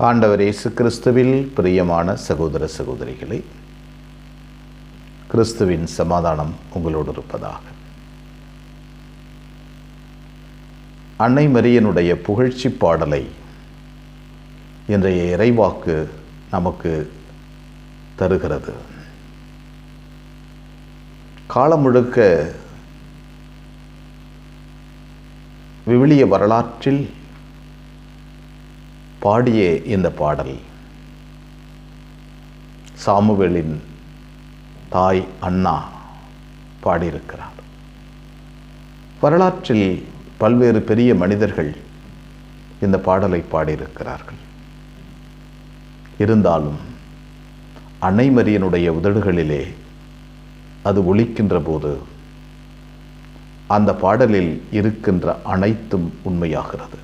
ஆண்டவர் இயேசு கிறிஸ்துவில் பிரியமான சகோதர சகோதரிகளே, கிறிஸ்துவின் சமாதானம் உங்களோடு இருப்பதாக. அன்னை மரியனுடைய புகழ்ச்சி பாடலை இன்றைய இறைவாக்கு நமக்கு தருகிறது. காலம் முழுக்க விவிலிய வரலாற்றில் பாடிய இந்த பாடல் சாமுவேலின் தாய் அன்னா பாடியிருக்கிறார். வரலாற்றில் பல்வேறு பெரிய மனிதர்கள் இந்த பாடலை பாடியிருக்கிறார்கள். இருந்தாலும் அன்னை மரியனுடைய உதடுகளிலே அது ஒலிக்கின்ற போது அந்த பாடலில் இருக்கின்ற அனைத்தும் உண்மையாகிறது.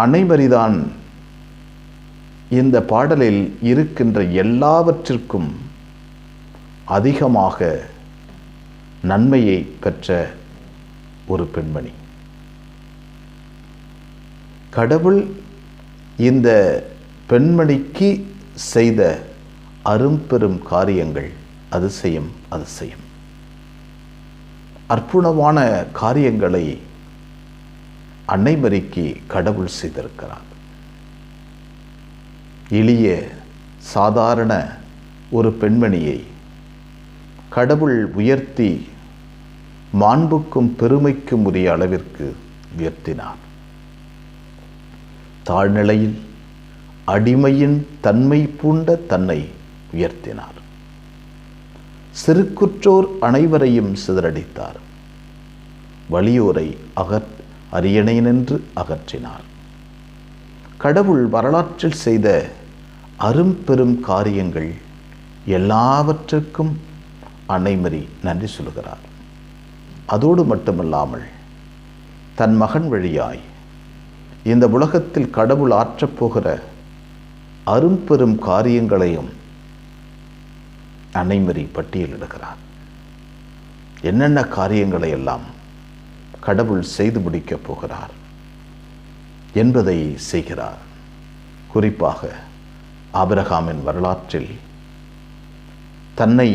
அன்னை மரிதான் இந்த பாடலில் இருக்கின்ற எல்லாவற்றிற்கும் அதிகமாக நன்மையை பெற்ற ஒரு பெண்மணி. கடவுள் இந்த பெண்மணிக்கு செய்த அரும்பெரும் காரியங்கள் அதிசயம் அதிசயம். அற்புதமான காரியங்களை அன்னை மரிக்கு கடவுள் செய்திருக்கிறார். எளிய சாதாரண ஒரு பெண்மணியை கடவுள் உயர்த்தி மாண்புக்கும் பெருமைக்கும் உரிய அளவிற்கு உயர்த்தினார். தாழ்நிலையில் அடிமையின் தன்மை பூண்ட தன்னை உயர்த்தினார். சிறுகுற்றோர் அனைவரையும் சிதறடித்தார். வலியோரை அரியணை நின்று அகற்றினார். கடவுள் வரலாற்றில் செய்த அரும்பெரும் காரியங்கள் எல்லாவற்றுக்கும் அன்னை மரி நன்றி சொல்கிறார். அதோடு மட்டுமல்லாமல் தன் மகன் வழியாய் இந்த உலகத்தில் கடவுள் ஆற்றப்போகிற அரும்பெரும் காரியங்களையும் அன்னை மரி பட்டியலிடுகிறார். என்னென்ன காரியங்களை எல்லாம் கடவுள் செய்து முடிக்கப் போகிறார் என்பதை செய்கிறார். குறிப்பாக ஆபிரகாமின் வரலாற்றில் தன்னை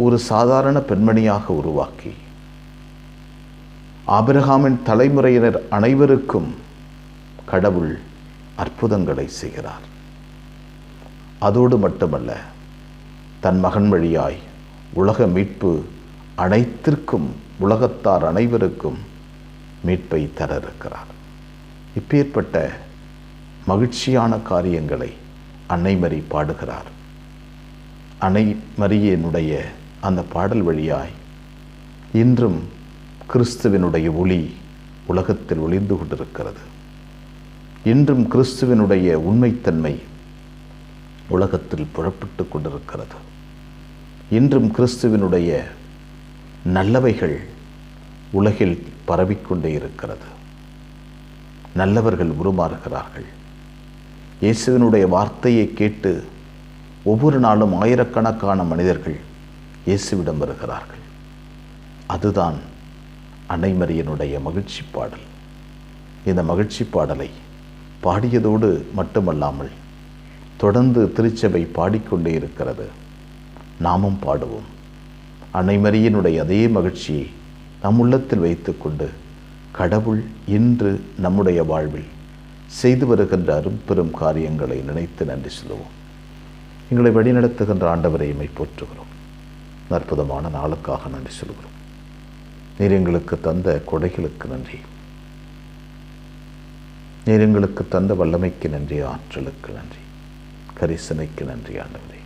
ஒரு சாதாரண பெண்மணியாக உருவாக்கி ஆபிரகாமின் தலைமுறையினர் அனைவருக்கும் கடவுள் அற்புதங்களை செய்கிறார். அதோடு மட்டுமல்ல, தன் மகன் வழியாய் உலக மீட்பு அனைத்திற்கும் உலகத்தார் அனைவருக்கும் மீட்பை தர இருக்கிறார். இப்பேற்பட்ட மகிழ்ச்சியான காரியங்களை அன்னை மரி பாடுகிறார். அன்னை மரியனுடைய அந்த பாடல் வழியாய் இன்றும் கிறிஸ்துவினுடைய ஒளி உலகத்தில் ஒளிந்து கொண்டிருக்கிறது. இன்றும் கிறிஸ்துவினுடைய உண்மைத்தன்மை உலகத்தில் புறப்பட்டு கொண்டிருக்கிறது. இன்றும் கிறிஸ்துவினுடைய நல்லவைகள் உலகில் பரவிக்கொண்டே இருக்கிறது. நல்லவர்கள் உருமாறுகிறார்கள். இயேசுவினுடைய வார்த்தையை கேட்டு ஒவ்வொரு நாளும் ஆயிரக்கணக்கான மனிதர்கள் இயேசுவிடம் வருகிறார்கள். அதுதான் அன்னை மரியனுடைய மகிழ்ச்சி பாடல். இந்த மகிழ்ச்சி பாடலை பாடியதோடு மட்டுமல்லாமல் தொடர்ந்து திருச்சபை பாடிக்கொண்டே இருக்கிறது. நாமும் பாடுவோம். அன்னை மரியனுடைய அதே மகிழ்ச்சியை நம் உள்ளத்தில் வைத்துக்கொண்டு கடவுள் இன்று நம்முடைய வாழ்வில் செய்து வருகின்ற அரும்பெரும் காரியங்களை நினைத்து நன்றி சொல்லுவோம். எங்களை வழிநடத்துகின்ற ஆண்டவரை எம்மை போற்றுகிறோம். அற்புதமான நாளுக்காக நன்றி சொல்கிறோம். நீர் எங்களுக்கு தந்த கொடைகளுக்கு நன்றி. நீர் எங்களுக்கு தந்த வல்லமைக்கு நன்றி, ஆற்றலுக்கு நன்றி, கரிசனைக்கு நன்றி. ஆண்டவரே,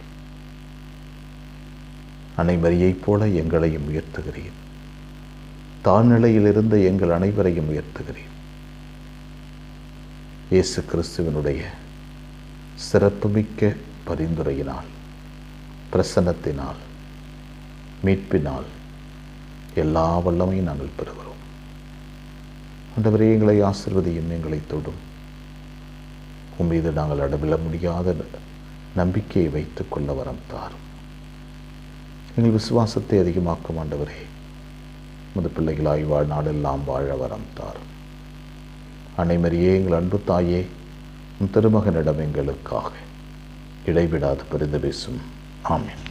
அன்னை மரியைப் போல எங்களையும் உயர்த்துகிறீர். தாழ்நிலையில் இருந்த எங்கள் அனைவரையும் உயர்த்துகிறீர். இயேசு கிறிஸ்துவினுடைய சிறப்புமிக்க பரிந்துரையினால், பிரசன்னத்தினால், மீட்பினால் எல்லா வல்லமையும் நாங்கள் பெறுகிறோம். ஆண்டவரே, எங்களை ஆசீர்வதியும், எங்களை தொடும். உம்மீது நாங்கள் அடவிட முடியாத நம்பிக்கையை வைத்துக் கொள்ள வரம் தாரும். எங்கள் விசுவாசத்தை அதிகமாக்கும் ஆண்டவரே. உமது பிள்ளைகளாய் வாழ்நாளெல்லாம் வாழ வரம் தாரும். அன்னைமரியே, எங்கள் அன்பு தாயே, உன் திருமகனிடம் எங்களுக்காக இடைவிடாது பரிந்து பேசும். ஆமென்.